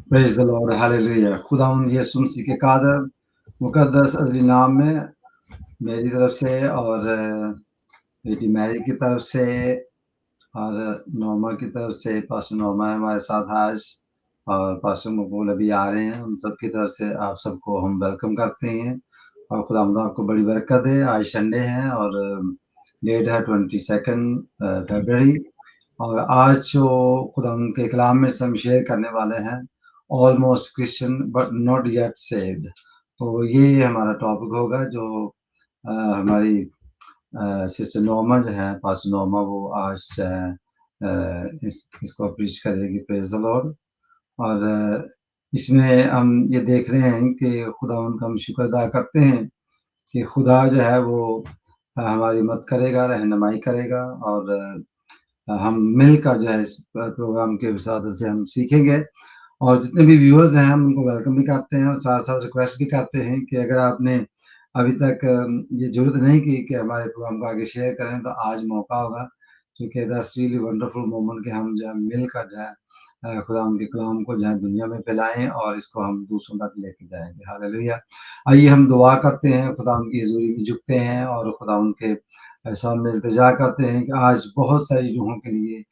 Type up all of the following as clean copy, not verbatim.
Praise the lord, hallelujah. खुदावंद यीशु मसीह के कादर मुक़द्दस अज़ीज़ नाम में मेरी तरफ से और बेटी मैरी की तरफ से और नोमा की तरफ से, पास्टर नोमा है हमारे साथ आज और पास्टर मकबूल अभी आ रहे हैं। उन सब की तरफ से आप सबको हम वेलकम करते हैं और खुदावंद आपको बड़ी बरकत दे। आज संडे है और डेट है 22 फ़रवरी और आज जो खुदावंद के कलाम में से हम शेयर करने वाले हैं, almost Christian but not yet saved. तो ये हमारा टॉपिक होगा जो हमारी सिस्टर नोमा जो है, पास्टर नोमा, वो आज जो है इसको प्रीच करेगी। Praise the Lord. और इसमें हम ये देख रहे हैं कि खुदावंद का हम शुक्र अदा करते हैं कि खुदा जो है वो हमारी मदद करेगा, रहनुमाई करेगा और हम मिलकर जो है इस प्रोग्राम के साथ से हम सीखेंगे। और जितने भी व्यूअर्स हैं हम उनको वेलकम भी करते हैं और साथ-साथ रिक्वेस्ट भी करते हैं कि अगर आपने अभी तक ये ज़रूरत नहीं की कि हमारे प्रोग्राम को आगे शेयर करें, तो आज मौका होगा, क्योंकि दैट्स रियली वंडरफुल मोमेंट कि हम जो है मिलकर जो है खुदा उनके कलाम को जो है दुनिया में फैलाएँ और इसको हम दूसरों तक लेके जाएँगे। हालेलुया। आइए हम दुआ करते हैं, खुदा उनकी हज़ूरी में झुकते हैं और खुदा उनके सामने इल्तिजा करते हैं कि आज बहुत सारी रूहों के लिए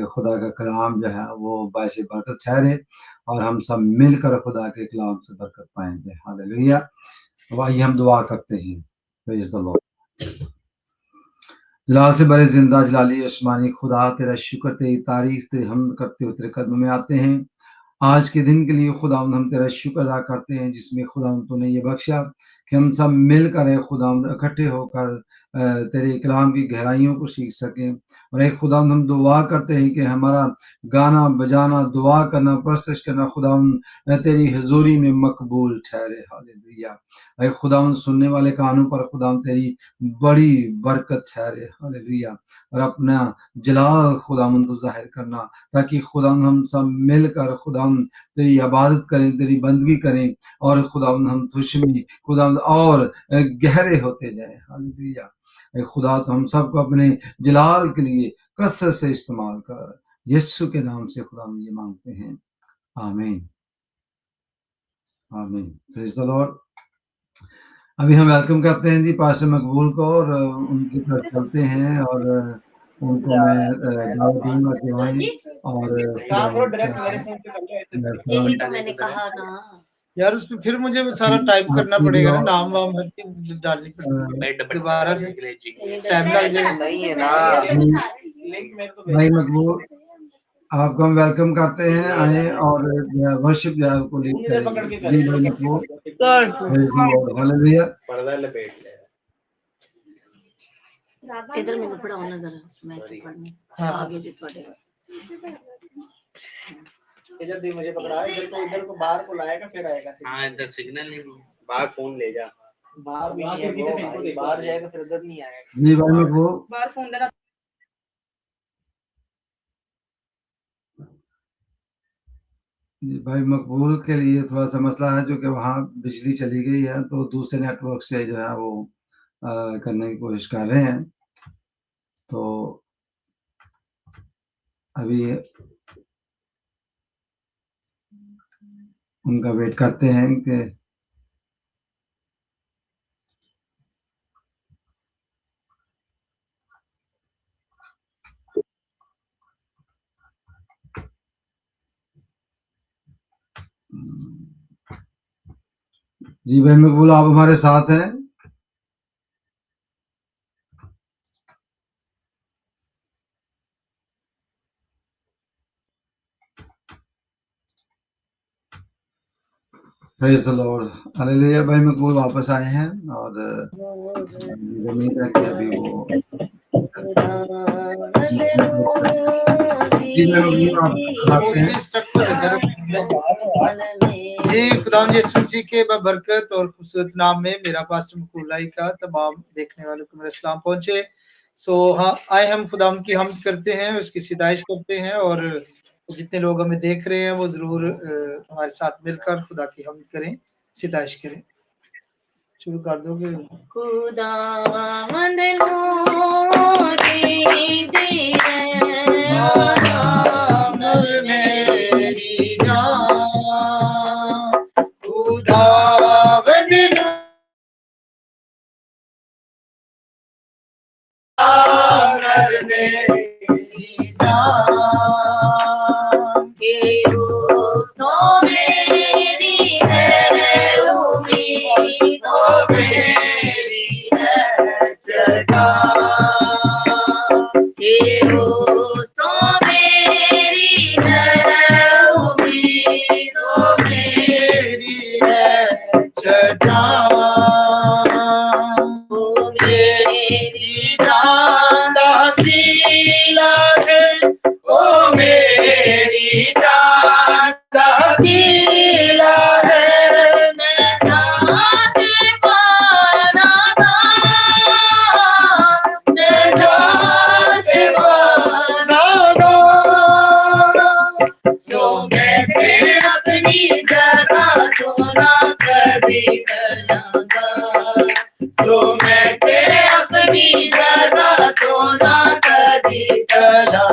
खुदा का कलाम जो है वो बायसे बरकत ठहरे और हम सब मिलकर खुदा के कलाम से बरकत पाएँगे। हालेलुया। तो आइए हम दुआ करते हैं। Praise the Lord. जलाल से बड़े ज़िंदा जलाली आसमानी खुदा, तेरा शुक्र, तेरी तारीफ़, तेरी हम्द करते हुए तेरे कदमों में आते हैं। आज के दिन के लिए खुदावंद हम तेरा शुक्र अदा करते हैं, जिसमें खुदावंद तूने ये बख्शा कि हम सब मिलकर खुदावंद इकट्ठे होकर तेरे कलाम की गहराइयों को सीख सकें। और खुदावंद हम दुआ करते हैं कि हमारा गाना बजाना, दुआ करना, परस्तिश करना खुदावंद तेरी हजूरी में मकबूल ठहरे। हालेलुया। खुदावंद सुनने वाले कानों पर खुदावंद तेरी बड़ी बरकत ठहरे। हालेलुया। और अपना जलाल खुदावंद को जाहिर करना, ताकि खुदावंद हम सब मिलकर खुदावंद तेरी इबादत करें, तेरी बंदगी करें और खुदावंद हम तुझमें खुदावंद और गहरे होते जाएं। हालेलुया। खुदा तो हम सबको अपने जलाल के लिए कसरत से इस्तेमाल कर, यीशु के नाम से खुदा हम ये मांगते हैं, आमीन आमीन। Praise the Lord. अभी हम वेलकम करते हैं जी पास्टर मकबूल को और उनकी तरफ चलते हैं और उनको मैं दावत दूंगा कि आए और मैंने कहा ना यार उस पे फिर मुझे सारा टाइप करना पड़ेगा ना, नाम वाम भर के डालनी पड़ेगी दोबारा से, टाइम लग जाएगा। नहीं है ना भाई मकबूल, आपको हम वेलकम करते हैं, आए और वर्शिप जो है को लीड करेंगे। जी भाई मकबूल, प्रेज़ द लॉर्ड, हालेलुया। पर्दा लपेट ले इधर मैंने पढ़ाओ ना जरा, मैं पढ़ने आगे जी थोड़े इधर भी मुझे पकड़ा, इधर को बाहर को लाएगा फिर आएगा। हाँ इधर सिग्नल नहीं, बाहर फोन ले जा, बाहर भी नहीं है, बाहर जाएगा फिर इधर नहीं आएगा। जी भाई मकबूल, बाहर फोन लेना। भाई मकबूल के लिए थोड़ा सा मसला है, जो कि वहाँ बिजली चली गई है, तो दूसरे नेटवर्क से जो है वो करने की कोशिश कर रहे हैं। तो अभी उनका वेट करते हैं कि जी भाई मकबूल, आप हमारे साथ हैं? Praise the lord, hallelujah. भाई मकबूल वापस आए हैं और उम्मीद है कि अभी वो जी खुदा यीशु मसीह के बरकत और खूबसूरत नाम में मेरा पास्टर मकबूलाई का तमाम देखने वालों को मेरा सलाम पहुंचे। हाँ, आए हम खुदा की हमद करते हैं, उसकी सिताइश करते हैं और जितने लोग हमें देख रहे हैं वो जरूर हमारे साथ मिलकर खुदा की हमद करें, सिताइश करें। शुरू कर दोगे? खुदा मेरी जान मेरी जगह तो ना कभी करना, तो मैं तेरे अपनी जगह तो ना कभी करना।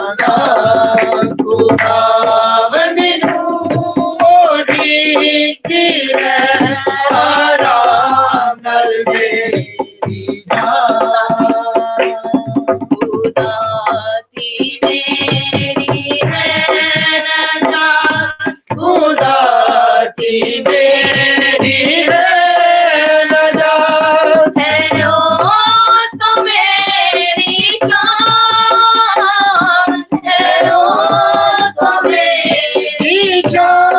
खुदावंद नू ओढ़ी रह आराम नाल मेरी जान। खुदा दी मेरी है नजात, खुदा दी मेरी है नजात, है दोस्तों मेरी शान, है दोस्तों मेरी शान।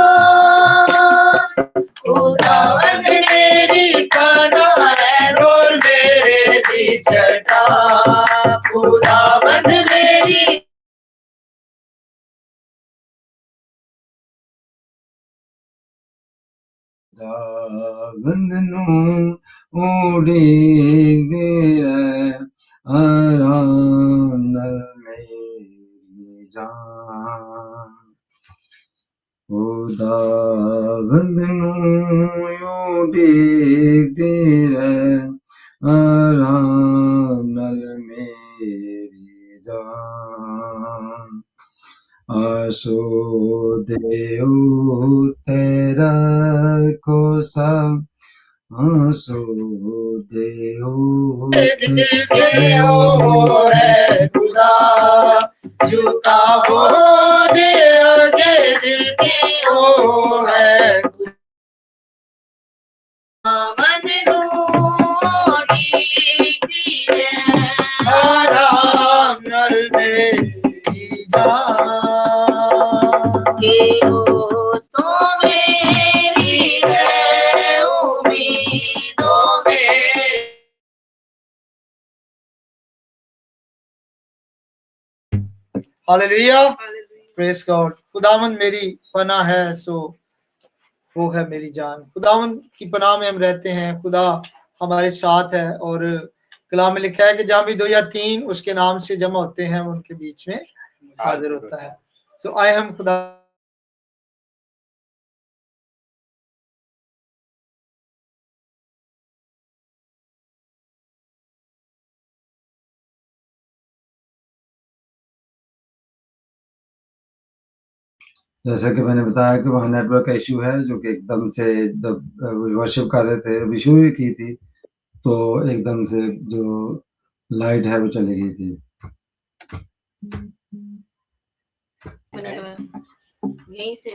खुदावंद मेरी पनाह है और मेरे दी छटा, खुदावंद मेरी खुदावंद नू उड़ींदी रह आराम नाल मेरी जान। खुदावंद नू उड़ींदी रह आराम नाल मेरी जान। आसुदेऊ तेरा कोसा, आसुदेऊ दिल के ओ है खुदा, झुका हो दे आगे दिल के ओ है खुदावंद नू उड़ींदी रह आराम नाल मेरी जान। के दोस्तों मेरी है उम्मीदों में। Hallelujah, praise God. खुदावंद मेरी पनाह है, सो वो है मेरी जान। खुदावंद की पनाह में हम रहते हैं, खुदा हमारे साथ है। और कलाम में लिखा है कि जहाँ भी 2 या 3 उसके नाम से जमा होते हैं वो उनके बीच में हाजिर होता है। सो आए हम खुदा जैसा कि मैंने बताया कि वहाँ नेटवर्क का इशू है, जो कि एकदम से जब वर्शिप कर रहे थे, विशु भी की थी, तो एकदम से जो लाइट है वो चली गई थी। यहीं से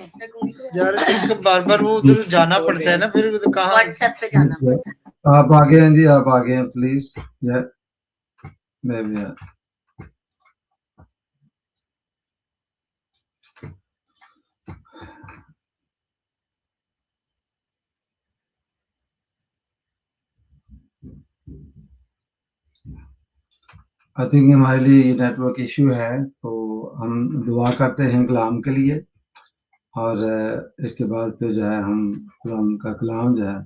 यार बार बार वो उधर जाना पड़ता है ना, फिर कहाँ व्हाट्सएप पे जाना पड़ता है। आप आगे हैं जी, आप आगे हैं प्लीज। या आई थिंक हमारे लिए ये नेटवर्क इशू है, तो हम दुआ करते हैं कलाम के लिए, और इसके बाद फिर जो है हम कलाम का कलाम जो है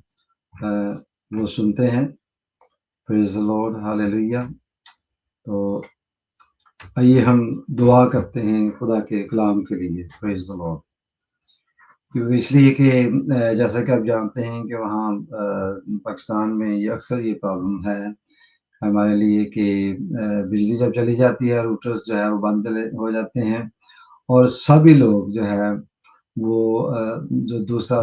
वो सुनते हैं। Praise the lord, hallelujah. तो आइए हम दुआ करते हैं खुदा के कलाम के लिए। Praise the Lord. क्योंकि इसलिए कि जैसा कि आप जानते हैं कि वहाँ पाकिस्तान में ये अक्सर ये प्रॉब्लम है हमारे लिए कि बिजली जब चली जाती है, रूटर्स जो है वो बंद हो जाते हैं, और सभी लोग जो है वो जो दूसरा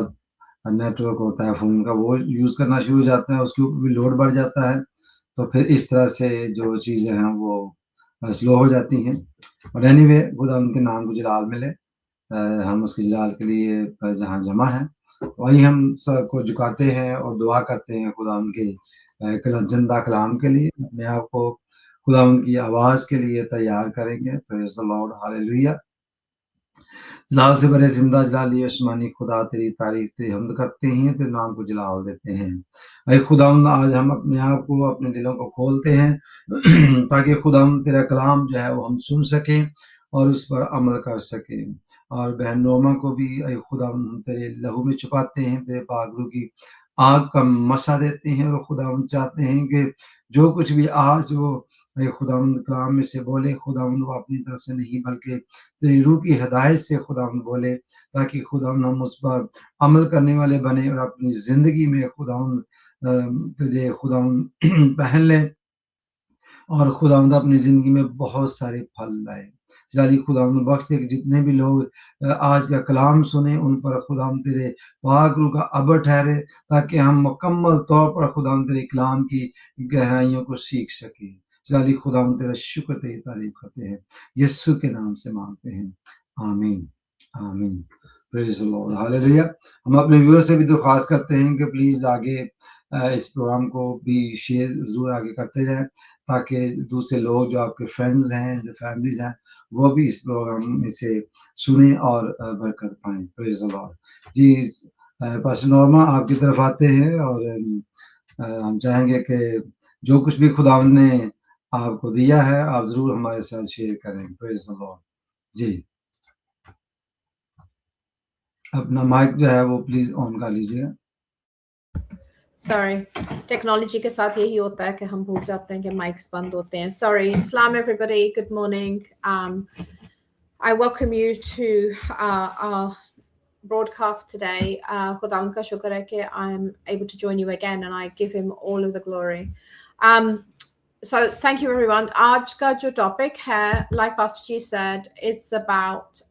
नेटवर्क होता है फ़ोन का वो यूज़ करना शुरू हो जाते हैं, उसके ऊपर भी लोड बढ़ जाता है, तो फिर इस तरह से जो चीज़ें हैं वो स्लो हो जाती हैं। और एनीवे खुदा उनके नाम को जलाल मिले, हम उसके जलाल के लिए जहाँ जमा हैं, वही हम सर को झुकाते हैं और दुआ करते हैं खुदा उनके जिंदा कलाम के लिए, अपने आप को खुदा उनकी आवाज़ के लिए तैयार करेंगे। Praise the lord, hallelujah. जलाल से बड़े जिंदा जलाली आसमानी खुदा तेरी तारीफ तेरी हमद करते हैं, तेरे नाम को जलाल देते हैं। अरे खुदा आज हम अपने आप को अपने दिलों को खोलते हैं ताकि खुदा तेरा कलाम जो है वो हम सुन सकें और उस पर अमल कर सकें। और बहन नोमा को भी अरे खुदा हम तेरे लहू में छुपाते हैं, तेरे पागरू की आग का मसा देते हैं, और खुदा हम चाहते हैं कि जो कुछ भी आज वो खुदावंद कलाम में से बोले, खुदावंद वो अपनी तरफ से नहीं बल्कि तेरी रूह की हिदायत से खुदावंद बोले, ताकि खुदावंद हम उस पर अमल करने वाले बने और अपनी ज़िंदगी में खुदावंद तुझे खुदावंद पहन लें और खुदावंद अपनी ज़िंदगी में बहुत सारे फल लाए। जाली खुदावंद बख्श दे कि जितने भी लोग आज का कलाम सुने उन पर खुदावंद तेरे पाक रूह का अबर ठहरे, ताकि हम मुकम्मल तौर पर खुदावंद तेरे कलाम की गहराइयों को सीख सकें। जाली खुदावंद तेरा शुक्र तेरी तारीफ करते हैं, यीशु के नाम से मांगते हैं, आमीन आमीन। Praise the lord, hallelujah. हम अपने व्यूअर से भी दरख्वास्त करते हैं कि प्लीज़ आगे इस प्रोग्राम को भी शेयर ज़रूर आगे करते जाएं, ताकि दूसरे लोग जो आपके फ्रेंड्स हैं, जो फैमिलीज़ हैं, वो भी इस प्रोग्राम में से सुने और बरकत पाएँ। Praise the lord. जी, पास्टर नॉर्मा आपकी तरफ आते हैं और हम चाहेंगे कि जो कुछ भी खुदावंद ने आपको दिया है, आप ज़रूर हमारे साथ शेयर करें। Praise the lord. जी, अपना माइक जो है वो प्लीज़ ऑन कर लीजिएगा। Sorry, टेक्नोलॉजी के साथ यही होता है कि हम भूल जाते हैं कि माइक्स बंद होते हैं. Sorry. Islam, everybody. Good morning. I welcome you to our broadcast today. खुदावंद का शुक्र है कि I'm able to join you again, and I give him all of the glory. So thank you everyone. आज का जो topic है, like Pastor G said, it's about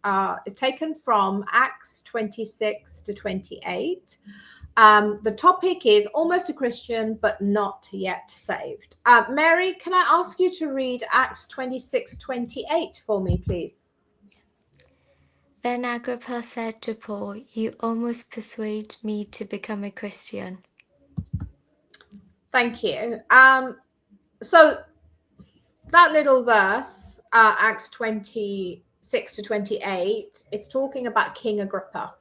it's taken from Acts 26 to 28. The topic is almost a Christian but not yet saved. Mary, can I ask you to read Acts 26:28 for me, please? Then Agrippa said to Paul, "You almost persuade me to become a Christian." Thank you. So that little verse, Acts 26 to 28, it's talking about King Agrippa.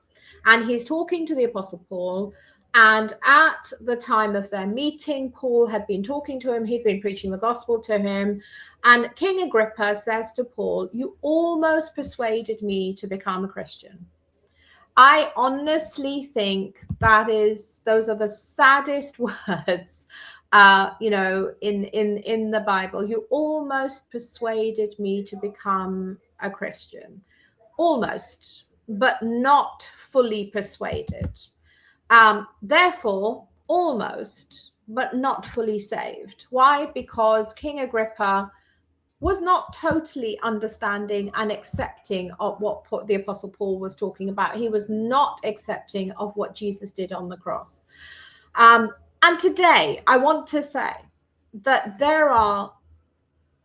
And he's talking to the Apostle Paul. And at the time of their meeting, Paul had been talking to him. He'd been preaching the gospel to him. And King Agrippa says to Paul, "You almost persuaded me to become a Christian." I honestly think those are the saddest words, in the Bible. You almost persuaded me to become a Christian. Almost, but not fully persuaded. Therefore, almost, but not fully saved. Why? Because King Agrippa was not totally understanding and accepting of what the Apostle Paul was talking about. He was not accepting of what Jesus did on the cross. And today, I want to say that there are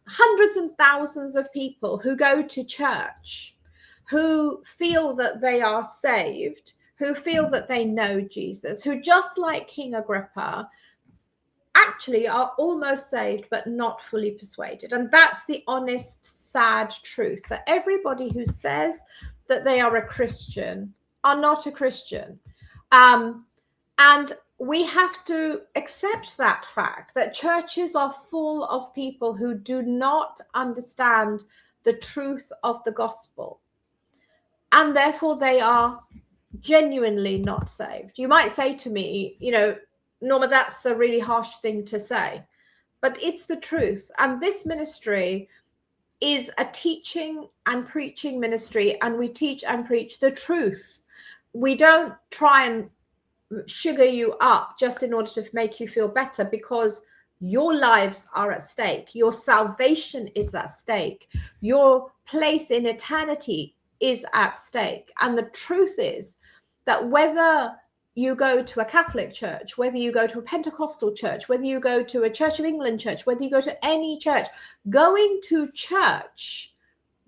hundreds and thousands of people who go to church, who feel that they are saved, who feel that they know Jesus, who, just like King Agrippa, actually are almost saved but not fully persuaded. And that's the honest, sad truth, that everybody who says that they are a Christian are not a Christian. And we have to accept that fact, that churches are full of people who do not understand the truth of the gospel, and therefore they are genuinely not saved. You might say to me, Norma, that's a really harsh thing to say, but it's the truth. And this ministry is a teaching and preaching ministry, and we teach and preach the truth. We don't try and sugar you up just in order to make you feel better, because your lives are at stake. Your salvation is at stake. Your place in eternity is at stake. And the truth is that whether you go to a Catholic church, whether you go to a Pentecostal church, whether you go to a Church of England church, whether you go to any church, going to church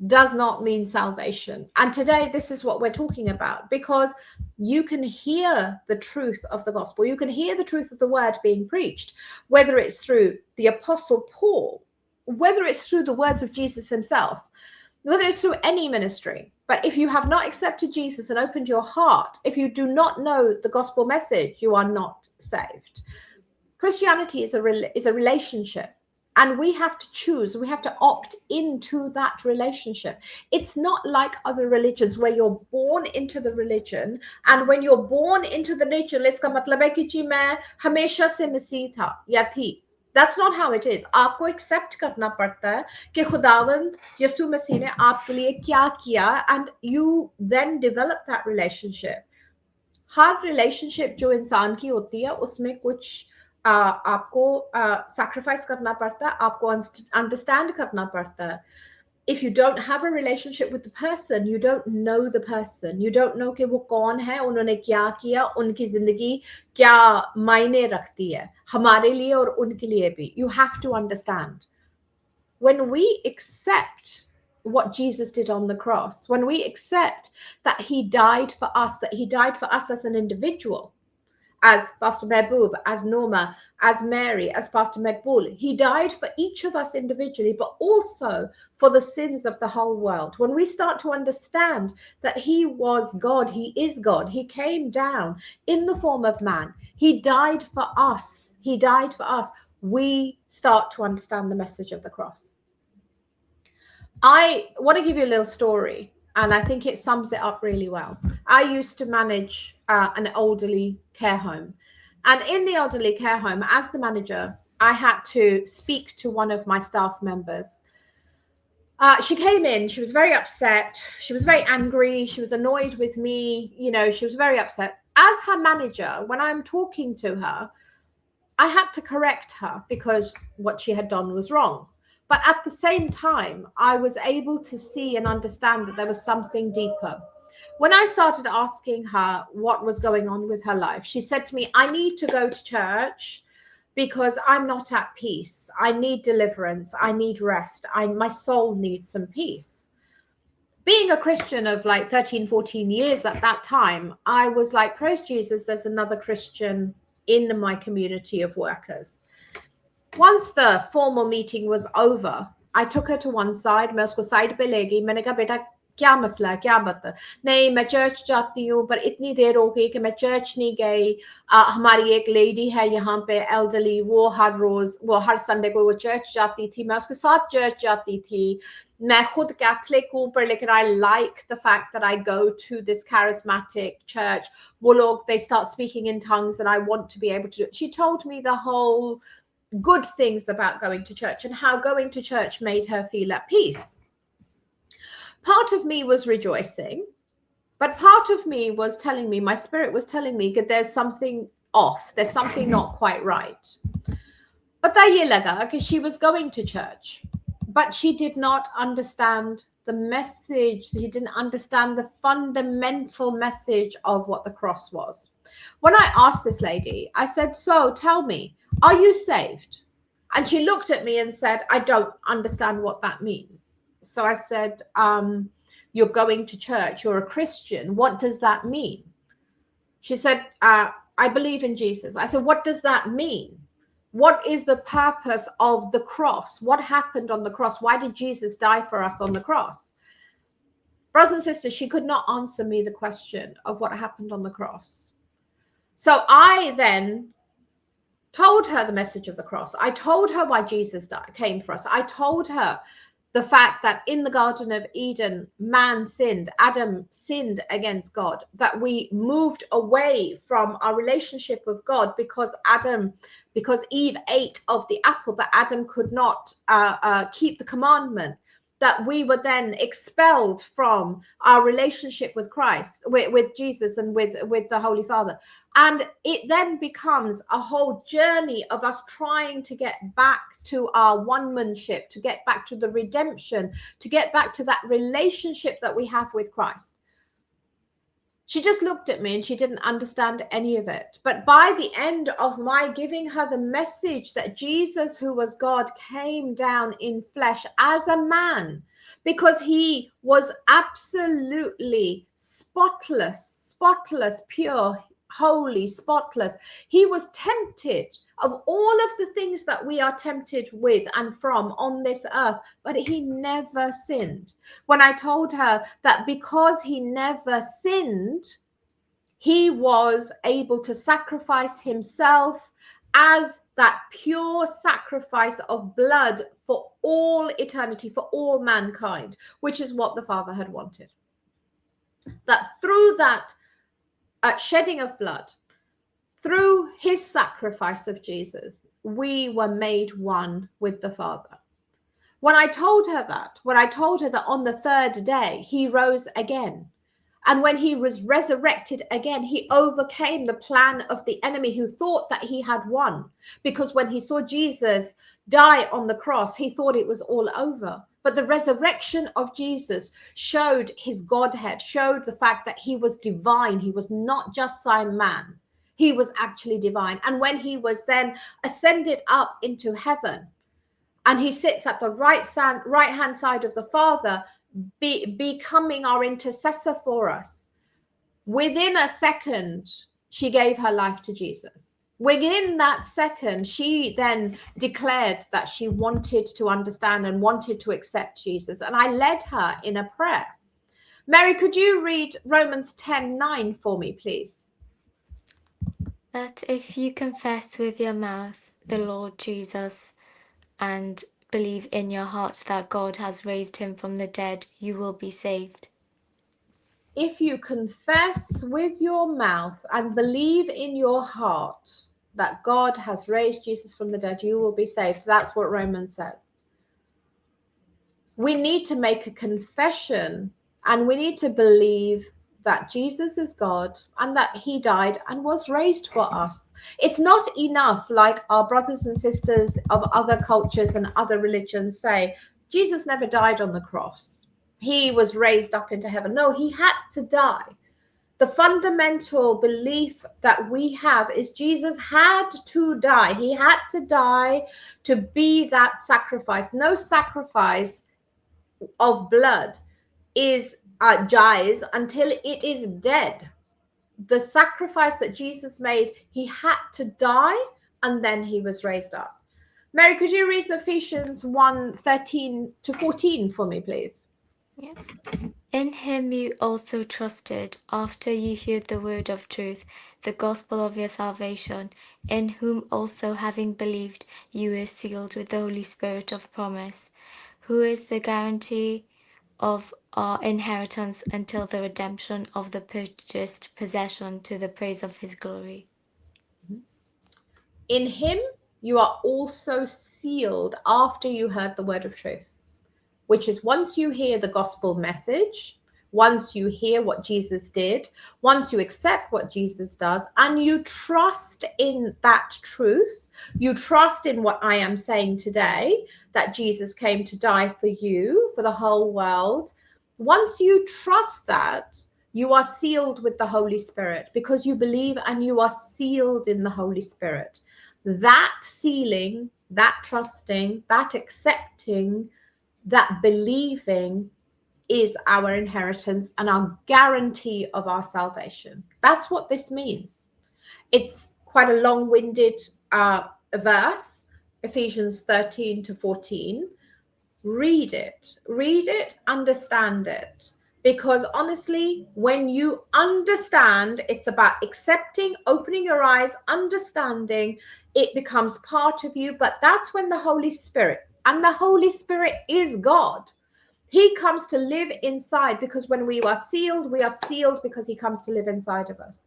does not mean salvation. And today, this is what we're talking about, because you can hear the truth of the gospel. You can hear the truth of the word being preached, whether it's through the Apostle Paul, whether it's through the words of Jesus himself, whether it's through any ministry. But if you have not accepted Jesus and opened your heart, if you do not know the gospel message, you are not saved. Christianity is a relationship, and we have to choose. We have to opt into that relationship. It's not like other religions where you're born into the religion, and when you're born into the religion, iska matlab hai ki ji main hamesha se masiih tha ya thi. That's not how it is. आपको accept करना पड़ता है कि खुदावंद यसु मसीह ने आपके लिए क्या किया, and you then develop that relationship. Her relationship जो इंसान की होती है उसमें कुछ आपको sacrifice करना पड़ता है, आपको understand करना पड़ता है. If you don't have a relationship with the person, you don't know the person. You don't know कि वो कौन है, उन्होंने क्या किया, उनकी जिंदगी क्या मायने रखती है हमारे लिए और उनके लिए भी. You have to understand. When we accept what Jesus did on the cross, when we accept that he died for us, as an individual, as Pastor Mehboob, as Norma, as Mary, as Pastor Mekbul, he died for each of us individually, but also for the sins of the whole world. When we start to understand that he was God, he is God, he came down in the form of man, he died for us, we start to understand the message of the cross. I want to give you a little story, and I think it sums it up really well. I used to manage an elderly care home. And in the elderly care home, as the manager, I had to speak to one of my staff members. She came in, she was very upset. She was very angry. She was annoyed with me. You know, she was very upset. As her manager, when I'm talking to her, I had to correct her because what she had done was wrong. But at the same time, I was able to see and understand that there was something deeper. When I started asking her what was going on with her life, she said to me, I need to go to church because I'm not at peace. I need deliverance. I need rest. My soul needs some peace. Being a Christian of like 13, 14 years at that time, I was like, praise Jesus, there's another Christian in my community of workers. Once the formal meeting was over, I took her to one side. मैं उसको side पे ले गई. मैंने कहा बेटा क्या मसला है, क्या बात है? नहीं, मैं चर्च जाती हूँ, पर इतनी देर हो गई कि मैं चर्च नहीं गई. हमारी एक लेडी है यहाँ पे elderly, वो हर संडे को वो चर्च जाती थी. मैं उसके साथ चर्च जाती थी. मैं खुद कैथलिक हूँ, पर लेकिन I like the fact that I go to this charismatic church. वो लोग, they start speaking in tongues, and I want to be able to. She told me the whole good things about going to church and how going to church made her feel at peace. Part of me was rejoicing, but part of me was telling me, my spirit was telling me that there's something off, there's something not quite right. Pata ye laga कि she was going to church, but she did not understand the message. She didn't understand the fundamental message of what the cross was. When I asked this lady, I said, so tell me, are you saved? And she looked at me and said, I don't understand what that means. So I said, you're going to church, you're a Christian. What does that mean? She said, I believe in Jesus. I said, what does that mean? What is the purpose of the cross? What happened on the cross? Why did Jesus die for us on the cross? Brothers and sisters, she could not answer me the question of what happened on the cross. So I then told her the message of the cross. I told her why Jesus came for us. I told her the fact that in the Garden of Eden, man sinned, Adam sinned against God, that we moved away from our relationship with God because Eve ate of the apple, but Adam could not keep the commandment, that we were then expelled from our relationship with Christ, with Jesus and with the Holy Father. And it then becomes a whole journey of us trying to get back to our one-manship, to get back to the redemption, to get back to that relationship that we have with Christ. She just looked at me and she didn't understand any of it. But by the end of my giving her the message that Jesus, who was God, came down in flesh as a man, because he was absolutely spotless, pure, holy, spotless. He was tempted of all of the things that we are tempted with and from on this earth, but he never sinned. When I told her that because he never sinned, he was able to sacrifice himself as that pure sacrifice of blood for all eternity, for all mankind, which is what the Father had wanted. That through that shedding of blood, through his sacrifice of Jesus, we were made one with the Father. When I told her that on the third day, he rose again. And when he was resurrected again, he overcame the plan of the enemy who thought that he had won. Because when he saw Jesus die on the cross, he thought it was all over. But the resurrection of Jesus showed his Godhead, showed the fact that he was divine. He was not just some man. He was actually divine. And when he was then ascended up into heaven, and he sits at the right-hand side of the Father, becoming our intercessor for us. Within a second, she gave her life to Jesus. Within that second, she then declared that she wanted to understand and wanted to accept Jesus. And I led her in a prayer. Mary, could you read Romans 10:9 for me, please? That if you confess with your mouth the Lord Jesus and believe in your heart that God has raised him from the dead, you will be saved. If you confess with your mouth and believe in your heart that God has raised Jesus from the dead, you will be saved. That's what Romans says. We need to make a confession and we need to believe that Jesus is God and that he died and was raised for us. It's not enough, like our brothers and sisters of other cultures and other religions say, Jesus never died on the cross. He was raised up into heaven. No, he had to die. The fundamental belief that we have is Jesus had to die. He had to die to be that sacrifice. No sacrifice of blood is dies until it is dead. The sacrifice that Jesus made, he had to die and then he was raised up. Mary, could you read Ephesians 1:13-14 for me, please? Yeah. In him you also trusted, after you heard the word of truth, the gospel of your salvation, in whom also having believed you were sealed with the Holy Spirit of promise, who is the guarantee of our inheritance until the redemption of the purchased possession to the praise of his glory. In him you are also sealed after you heard the word of truth, which is once you hear the gospel message, once you hear what Jesus did, once you accept what Jesus does, and you trust in that truth, you trust in what I am saying today, that Jesus came to die for you, for the whole world. Once you trust that, you are sealed with the Holy Spirit because you believe and you are sealed in the Holy Spirit. That sealing, that trusting, that accepting, that believing is our inheritance and our guarantee of our salvation. That's what this means. It's quite a long-winded verse, Ephesians 13-14. Read it, understand it. Because honestly, when you understand, it's about accepting, opening your eyes, understanding, it becomes part of you. But that's when the Holy Spirit, and the Holy Spirit is God. He comes to live inside, because when we are sealed because he comes to live inside of us.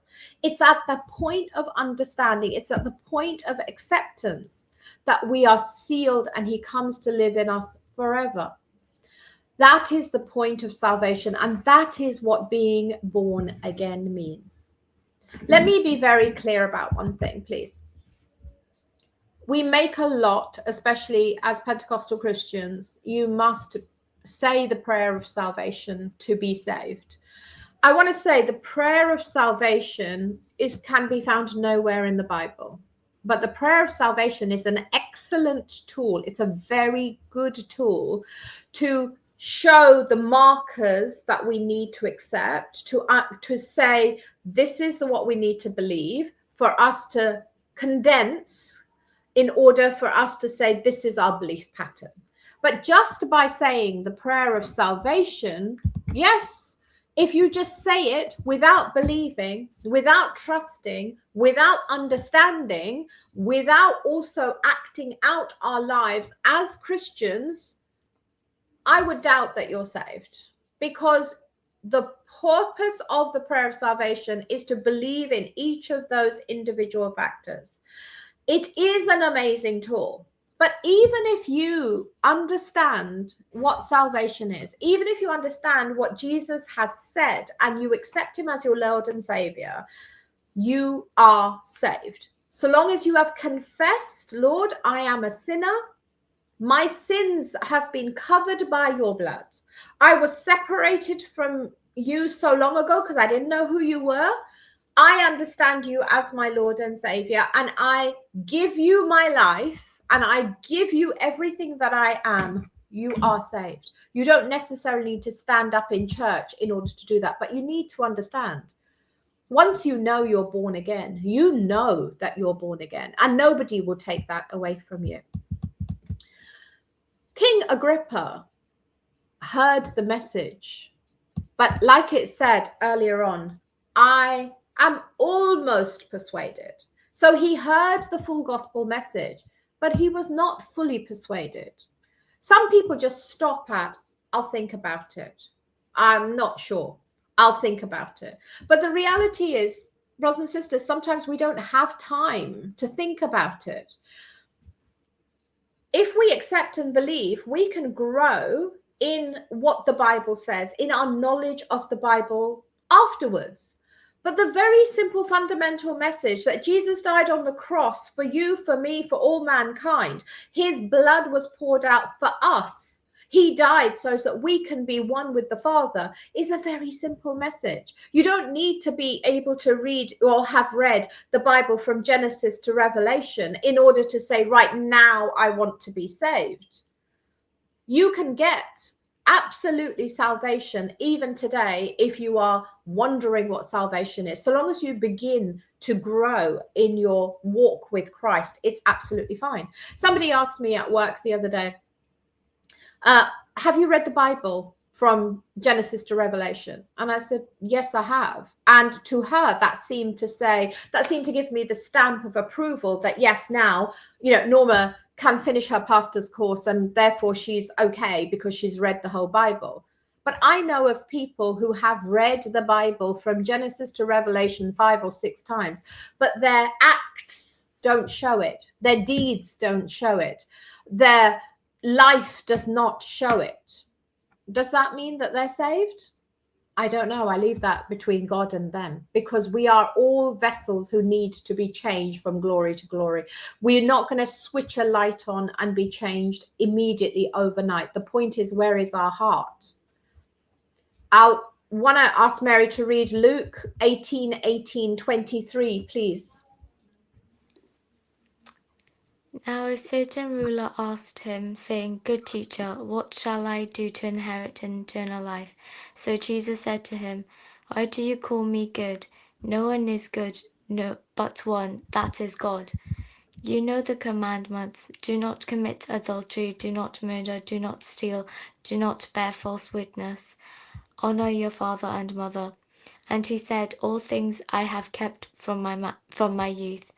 It's at the point of understanding, it's at the point of acceptance that we are sealed and he comes to live in us forever. That is the point of salvation, and that is what being born again means. Let me be very clear about one thing, please. We make a lot, especially as Pentecostal Christians, you must say the prayer of salvation to be saved. I want to say the prayer of salvation can be found nowhere in the Bible. But the prayer of salvation is an excellent tool. It's a very good tool to show the markers that we need to accept, to say, this is what we need to believe, for us to condense in order for us to say, this is our belief pattern. But just by saying the prayer of salvation, yes, if you just say it without believing, without trusting, without understanding, without also acting out our lives as Christians, I would doubt that you're saved, because the purpose of the prayer of salvation is to believe in each of those individual factors. It is an amazing tool. But even if you understand what salvation is, even if you understand what Jesus has said and you accept him as your Lord and Savior, you are saved. So long as you have confessed, Lord, I am a sinner. My sins have been covered by your blood. I was separated from you so long ago because I didn't know who you were. I understand you as my Lord and Savior, and I give you my life, and I give you everything that I am. You are saved. You don't necessarily need to stand up in church in order to do that, but you need to understand. Once you know you're born again, you know that you're born again, and nobody will take that away from you. King Agrippa heard the message, but like it said earlier on, I am almost persuaded. So he heard the full gospel message, but he was not fully persuaded. Some people just stop at, I'll think about it. I'm not sure. I'll think about it. But the reality is, brothers and sisters, sometimes we don't have time to think about it. If we accept and believe, we can grow in what the Bible says, in our knowledge of the Bible afterwards. But the very simple fundamental message that Jesus died on the cross for you, for me, for all mankind, his blood was poured out for us. He died so that we can be one with the Father, is a very simple message. You don't need to be able to read or have read the Bible from Genesis to Revelation in order to say, right now, I want to be saved. You can get absolutely salvation even today if you are wondering what salvation is. So long as you begin to grow in your walk with Christ, it's absolutely fine. Somebody asked me at work the other day, have you read the Bible from Genesis to Revelation? And I said, yes, I have. And to her, that seemed to give me the stamp of approval that yes, now, Norma can finish her pastor's course and therefore she's okay because she's read the whole Bible. But I know of people who have read the Bible from Genesis to Revelation 5 or 6 times, but their acts don't show it. Their deeds don't show it. Their life does not show it. Does that mean that they're saved? I don't know. I leave that between God and them, because we are all vessels who need to be changed from glory to glory. We're not going to switch a light on and be changed immediately overnight. The point is, where is our heart? I'll want to ask Mary to read Luke 18:23, please. Now a certain ruler asked him, saying, Good teacher, what shall I do to inherit eternal life? So Jesus said to him, Why do you call me good? No one is good, no, but one, that is God. You know the commandments. Do not commit adultery, do not murder, do not steal, do not bear false witness. Honor your father and mother. And he said, All things I have kept from my youth.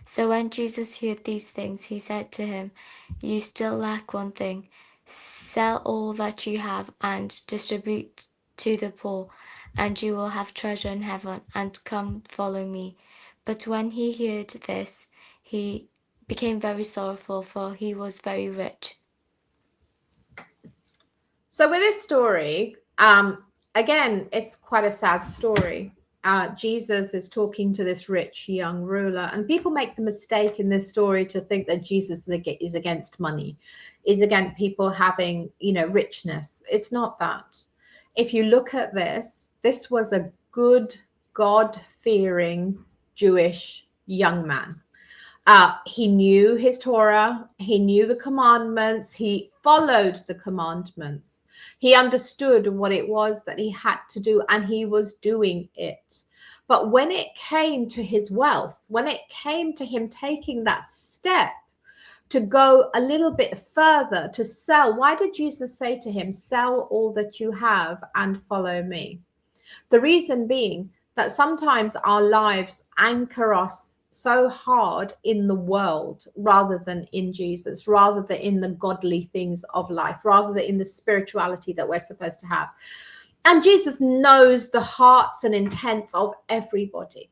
So when Jesus heard these things, he said to him, You still lack one thing. Sell all that you have and distribute to the poor, and you will have treasure in heaven, and come follow me. But when he heard this, he became very sorrowful, for he was very rich. So with this story, again, it's quite a sad story. Jesus is talking to this rich young ruler, and people make the mistake in this story to think that Jesus is against money, is against people having, richness. It's not that. If you look at this was a good, God-fearing Jewish young man. He knew his Torah, he knew the commandments, he followed the commandments. He understood what it was that he had to do, and he was doing it. But when it came to his wealth, when it came to him taking that step to go a little bit further, to sell, why did Jesus say to him, sell all that you have and follow me? The reason being that sometimes our lives anchor us so hard in the world rather than in Jesus, rather than in the godly things of life, rather than in the spirituality that we're supposed to have. And Jesus knows the hearts and intents of everybody.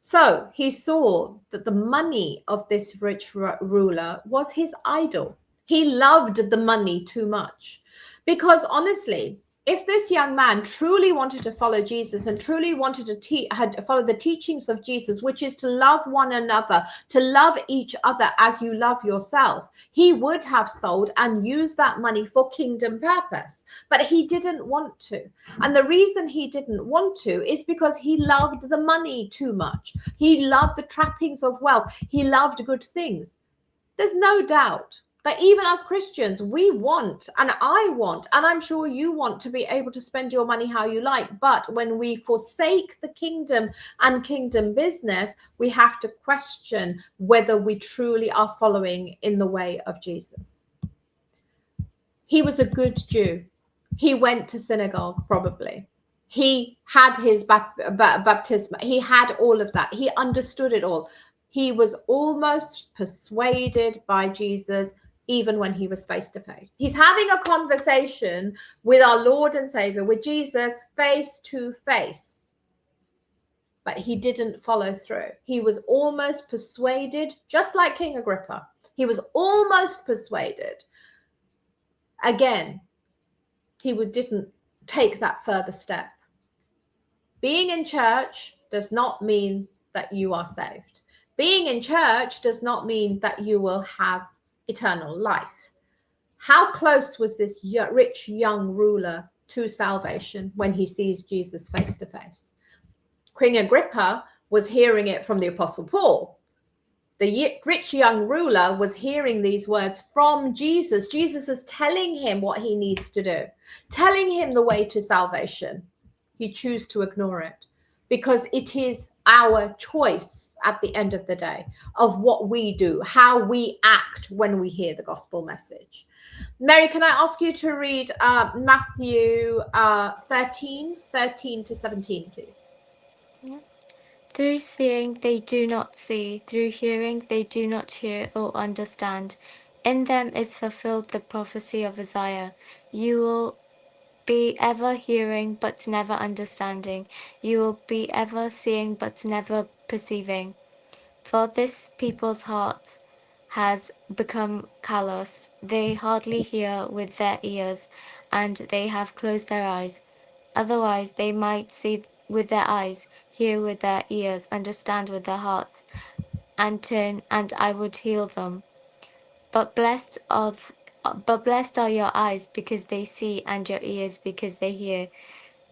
So he saw that the money of this rich ruler was his idol. He loved the money too much. Because honestly, if this young man truly wanted to follow Jesus and truly wanted to follow the teachings of Jesus, which is to love one another, to love each other as you love yourself, he would have sold and used that money for kingdom purpose. But he didn't want to. And the reason he didn't want to is because he loved the money too much. He loved the trappings of wealth. He loved good things. There's no doubt that even as Christians, we want, and I want, and I'm sure you want to be able to spend your money how you like. But when we forsake the kingdom and kingdom business, we have to question whether we truly are following in the way of Jesus. He was a good Jew. He went to synagogue, probably. He had his baptism. He had all of that. He understood it all. He was almost persuaded by Jesus, even when he was face to face. He's having a conversation with our Lord and Savior, with Jesus, face to face. But he didn't follow through. He was almost persuaded, just like King Agrippa. He was almost persuaded. Again, he didn't take that further step. Being in church does not mean that you are saved. Being in church does not mean that you will have eternal life. How close was this rich young ruler to salvation when he sees Jesus face to face? King Agrippa was hearing it from the Apostle Paul. The rich young ruler was hearing these words from Jesus. Jesus is telling him what he needs to do, telling him the way to salvation. He chooses to ignore it because it is our choice at the end of the day of what we do, how we act when we hear the gospel message. Mary, can I ask you to read Matthew 13 to 17, please? Yeah. Through seeing they do not see, through hearing they do not hear or understand. In them is fulfilled the prophecy of Isaiah. You will be ever hearing but never understanding. You will be ever seeing but never perceiving. For this people's heart has become callous. They hardly hear with their ears, and they have closed their eyes. Otherwise they might see with their eyes, hear with their ears, understand with their hearts, and turn, and I would heal them. But blessed are your eyes because they see, and your ears because they hear.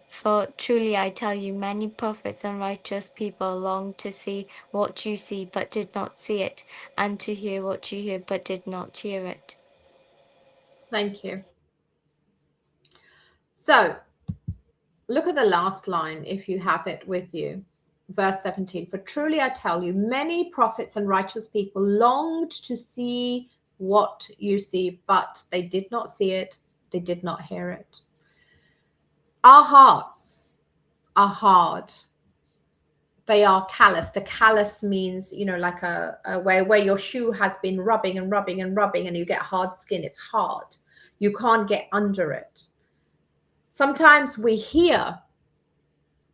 For truly I tell you, many prophets and righteous people longed to see what you see, but did not see it, and to hear what you hear, but did not hear it. Thank you. So, look at the last line if you have it with you. Verse 17, for truly I tell you, many prophets and righteous people longed to see what you see, but they did not see it, they did not hear it. Our hearts are hard. They are calloused. A callus means, like where your shoe has been rubbing and rubbing and rubbing and you get hard skin. It's hard. You can't get under it. Sometimes we hear,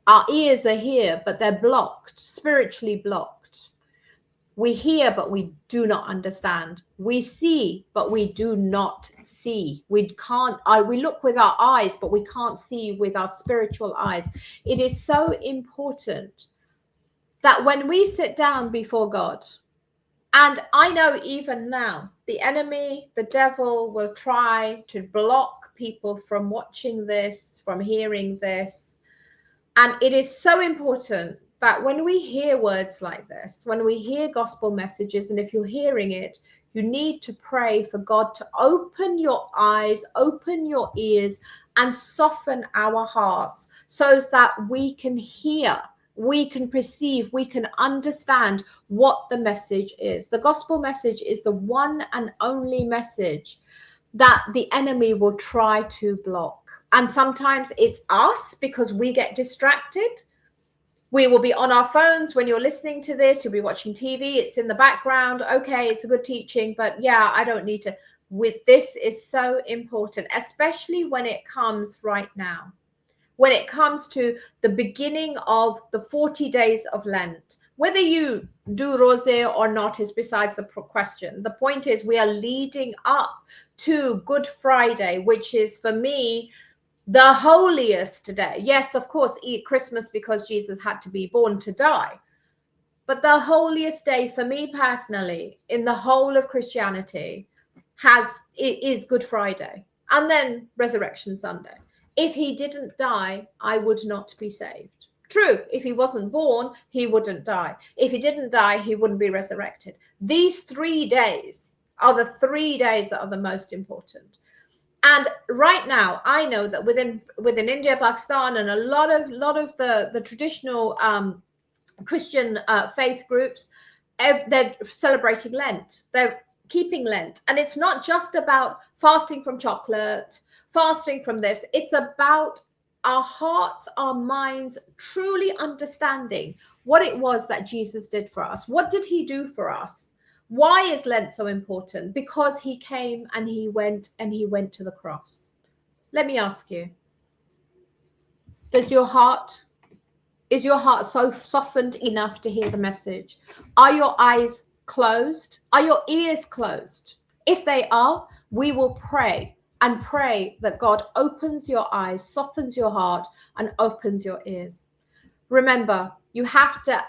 our ears are here, but they're blocked, spiritually blocked. We hear, but we do not understand. We see, but we do not see. We look with our eyes, but we can't see with our spiritual eyes. It is so important that when we sit down before God, and I know even now, the enemy, the devil will try to block people from watching this, from hearing this. And it is so important that when we hear words like this, when we hear gospel messages, and if you're hearing it, you need to pray for God to open your eyes, open your ears, and soften our hearts so that we can hear, we can perceive, we can understand what the message is. The gospel message is the one and only message that the enemy will try to block. And sometimes it's us because we get distracted. We will be on our phones when you're listening to this. You'll be watching TV. It's in the background. Okay, it's a good teaching, but yeah, I don't need to. This is so important, especially when it comes right now. When it comes to the beginning of the 40 days of Lent, Whether you do rosé or not is besides the question. The point is we are leading up to Good Friday, which is for me the holiest day. Yes, of course, eat Christmas because Jesus had to be born to die. But the holiest day for me personally in the whole of Christianity is Good Friday and then Resurrection Sunday. If he didn't die, I would not be saved. True, if he wasn't born, he wouldn't die. If he didn't die, he wouldn't be resurrected. These 3 days are the 3 days that are the most important. And right now, I know that within India, Pakistan, and a lot of the traditional Christian faith groups, they're celebrating Lent. They're keeping Lent. And it's not just about fasting from chocolate, fasting from this. It's about our hearts, our minds truly understanding what it was that Jesus did for us. What did he do for us? Why is Lent so important? Because he came and he went to the cross. Let me ask you, is your heart so softened enough to hear the message? Are your eyes closed? Are your ears closed? If they are, we will pray and pray that God opens your eyes, softens your heart, and opens your ears. Remember, you have to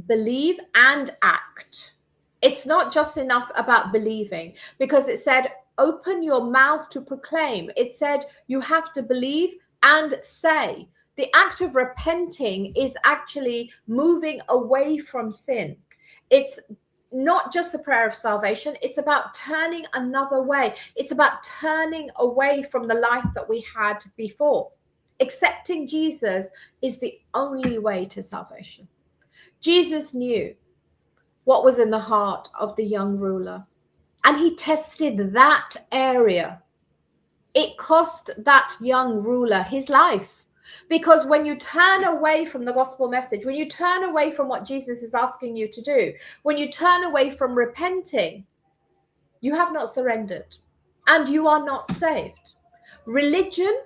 believe and act. It's not just enough about believing, because it said, open your mouth to proclaim. It said you have to believe and say. The act of repenting is actually moving away from sin. It's not just a prayer of salvation. It's about turning another way. It's about turning away from the life that we had before. Accepting Jesus is the only way to salvation. Jesus knew what was in the heart of the young ruler, and he tested that area. It cost that young ruler his life. Because when you turn away from the gospel message, when you turn away from what Jesus is asking you to do, when you turn away from repenting, you have not surrendered and you are not saved. Religion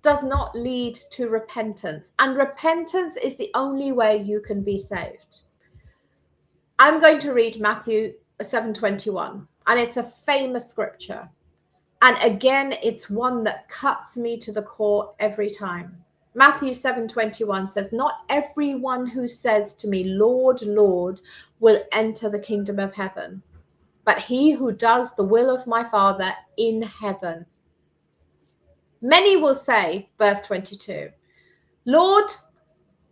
does not lead to repentance, and repentance is the only way you can be saved. I'm going to read Matthew 7:21, and it's a famous scripture. And again, it's one that cuts me to the core every time. Matthew 7:21 says, not everyone who says to me, Lord, Lord, will enter the kingdom of heaven, but he who does the will of my Father in heaven. Many will say, verse 22, Lord,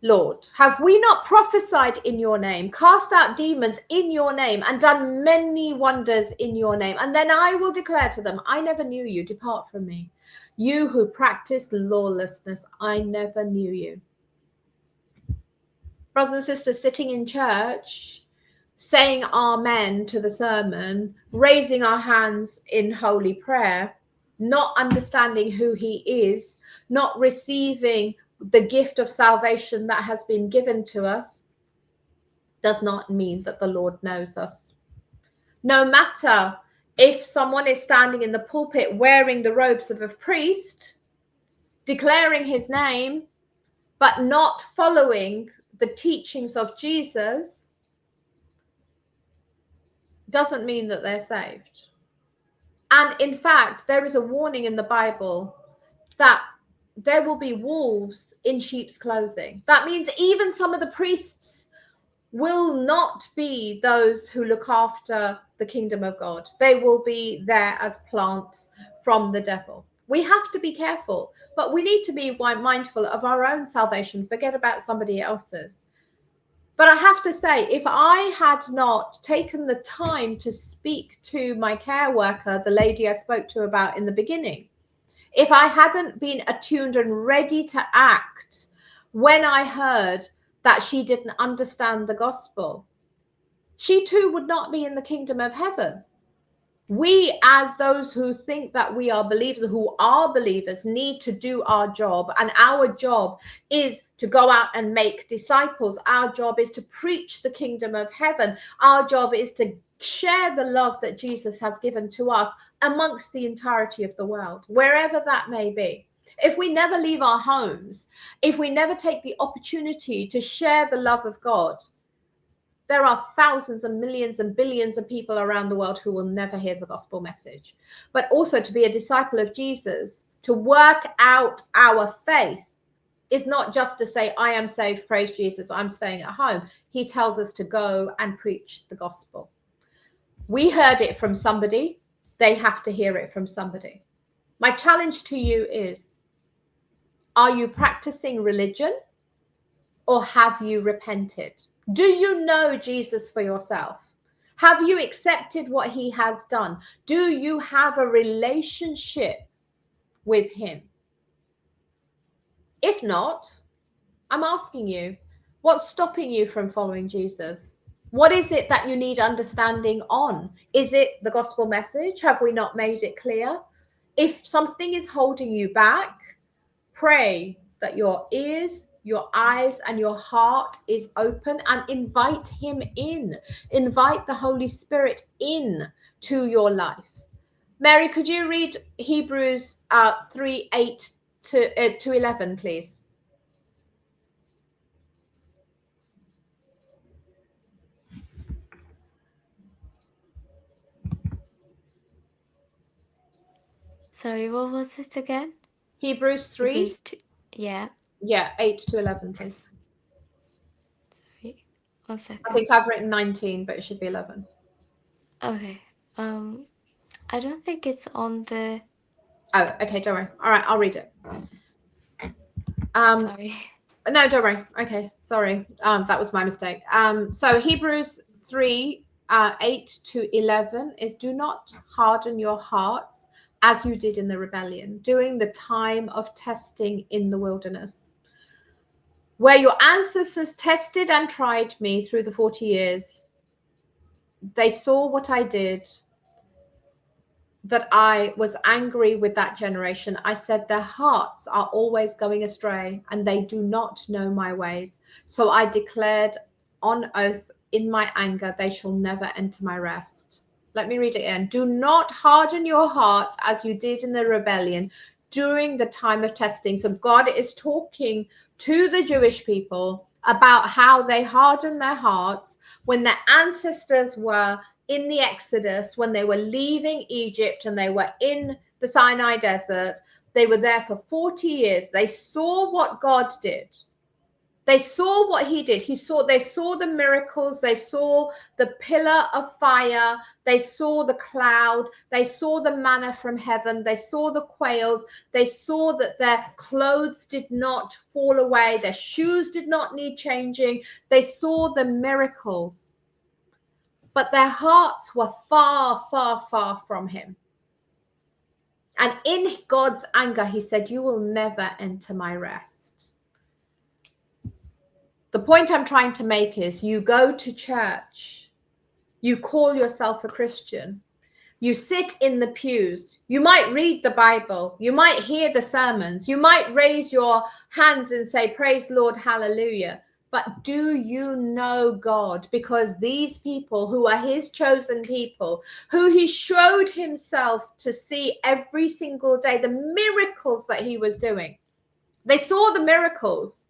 Lord, have we not prophesied in your name, cast out demons in your name, and done many wonders in your name? And then I will declare to them, I never knew you, depart from me. You who practice lawlessness, I never knew you. Brothers and sisters, sitting in church, saying amen to the sermon, raising our hands in holy prayer, not understanding who he is, not receiving the gift of salvation that has been given to us, does not mean that the Lord knows us. No matter if someone is standing in the pulpit wearing the robes of a priest, declaring his name, but not following the teachings of Jesus, doesn't mean that they're saved. And in fact, there is a warning in the Bible that there will be wolves in sheep's clothing. That means even some of the priests will not be those who look after the kingdom of God. They will be there as plants from the devil. We have to be careful, but we need to be mindful of our own salvation. Forget about somebody else's. But I have to say, if I had not taken the time to speak to my care worker, the lady I spoke to about in the beginning, if I hadn't been attuned and ready to act when I heard that she didn't understand the gospel, she too would not be in the kingdom of heaven. We, as those who think that we are believers, who are believers, need to do our job. And our job is to go out and make disciples. Our job is to preach the kingdom of heaven. Our job is to share the love that Jesus has given to us amongst the entirety of the world, wherever that may be. If we never leave our homes, if we never take the opportunity to share the love of God, There are thousands and millions and billions of people around the world who will never hear the gospel message. But also to be a disciple of Jesus, to work out our faith, is not just to say, I am saved, praise Jesus, I'm staying at home. He tells us to go and preach the gospel. We heard it from somebody. They have to hear it from somebody. My challenge to you is, are you practicing religion or have you repented? Do you know Jesus for yourself? Have you accepted what he has done? Do you have a relationship with him? If not, I'm asking you, what's stopping you from following Jesus? What is it that you need understanding on? Is it the gospel message? Have we not made it clear? If something is holding you back, pray that your ears, your eyes, and your heart is open, and invite him in. Invite the Holy Spirit in to your life. Mary, could you read Hebrews 3:8 to 11, please? Sorry, what was it again? Hebrews 3. Hebrews 2. Yeah. Yeah, 8 to 11, please. Sorry, 1 second. I think I've written 19, but it should be 11. Okay. I don't think it's on the. Oh, okay, don't worry. All right, I'll read it. Sorry. No, don't worry. Okay, sorry. That was my mistake. So Hebrews 3, 8 to 11 is, do not harden your hearts as you did in the rebellion, during the time of testing in the wilderness, where your ancestors tested and tried me through the 40 years. They saw what I did, that I was angry with that generation. I said, their hearts are always going astray, and they do not know my ways. So I declared on oath in my anger, they shall never enter my rest. Let me read it again. Do not harden your hearts as you did in the rebellion during the time of testing. So God is talking to the Jewish people about how they hardened their hearts when their ancestors were in the Exodus, when they were leaving Egypt and they were in the Sinai desert. They were there for 40 years. They saw what God did. They saw what he did. They saw the miracles. They saw the pillar of fire. They saw the cloud. They saw the manna from heaven. They saw the quails. They saw that their clothes did not fall away. Their shoes did not need changing. They saw the miracles. But their hearts were far, far, far from him. And in God's anger, he said, you will never enter my rest. The point I'm trying to make is, you go to church, you call yourself a Christian, you sit in the pews, you might read the Bible, you might hear the sermons, you might raise your hands and say, praise Lord, hallelujah. But do you know God? Because these people who are his chosen people, who he showed himself to see every single day, the miracles that he was doing, they saw the miracles.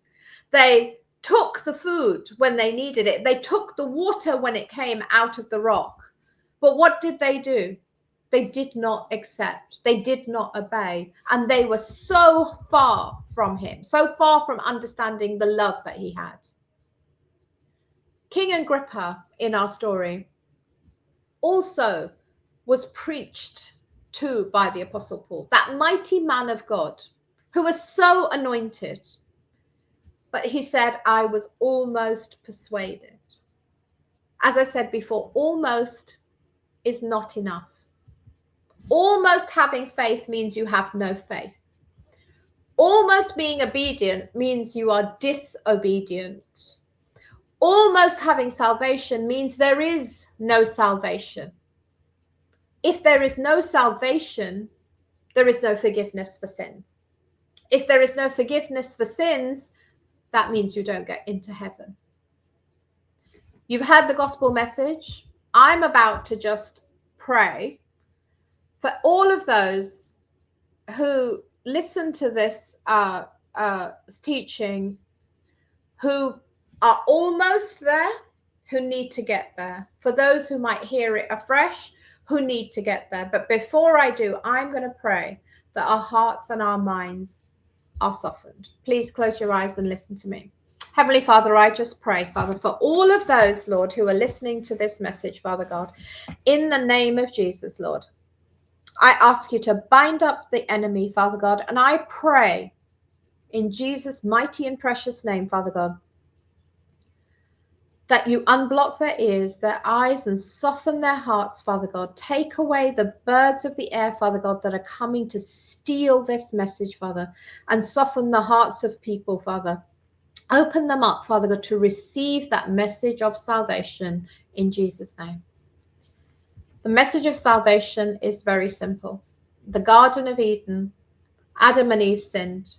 They took the food when they needed it. They took the water when it came out of the rock. But what did they do? They did not accept. They did not obey. And they were so far from him, so far from understanding the love that he had. King Agrippa in our story also was preached to by the Apostle Paul, that mighty man of God who was so anointed. But he said, I was almost persuaded. As I said before, almost is not enough. Almost having faith means you have no faith. Almost being obedient means you are disobedient. Almost having salvation means there is no salvation. If there is no salvation, there is no forgiveness for sins. If there is no forgiveness for sins, that means you don't get into heaven. You've heard the gospel message. I'm about to just pray for all of those who listen to this teaching, who are almost there, who need to get there, for those who might hear it afresh, who need to get there. But before I do, I'm going to pray that our hearts and our minds are softened. Please close your eyes and listen to me. Heavenly Father, I just pray, Father, for all of those, Lord, who are listening to this message, Father God, in the name of Jesus, Lord, I ask you to bind up the enemy, Father God, and I pray in Jesus' mighty and precious name, Father God, that you unblock their ears, their eyes, and soften their hearts, Father God. Take away the birds of the air, Father God, that are coming to steal this message, Father, and soften the hearts of people, Father. Open them up, Father God, to receive that message of salvation in Jesus' name. The message of salvation is very simple. The Garden of Eden, Adam and Eve sinned.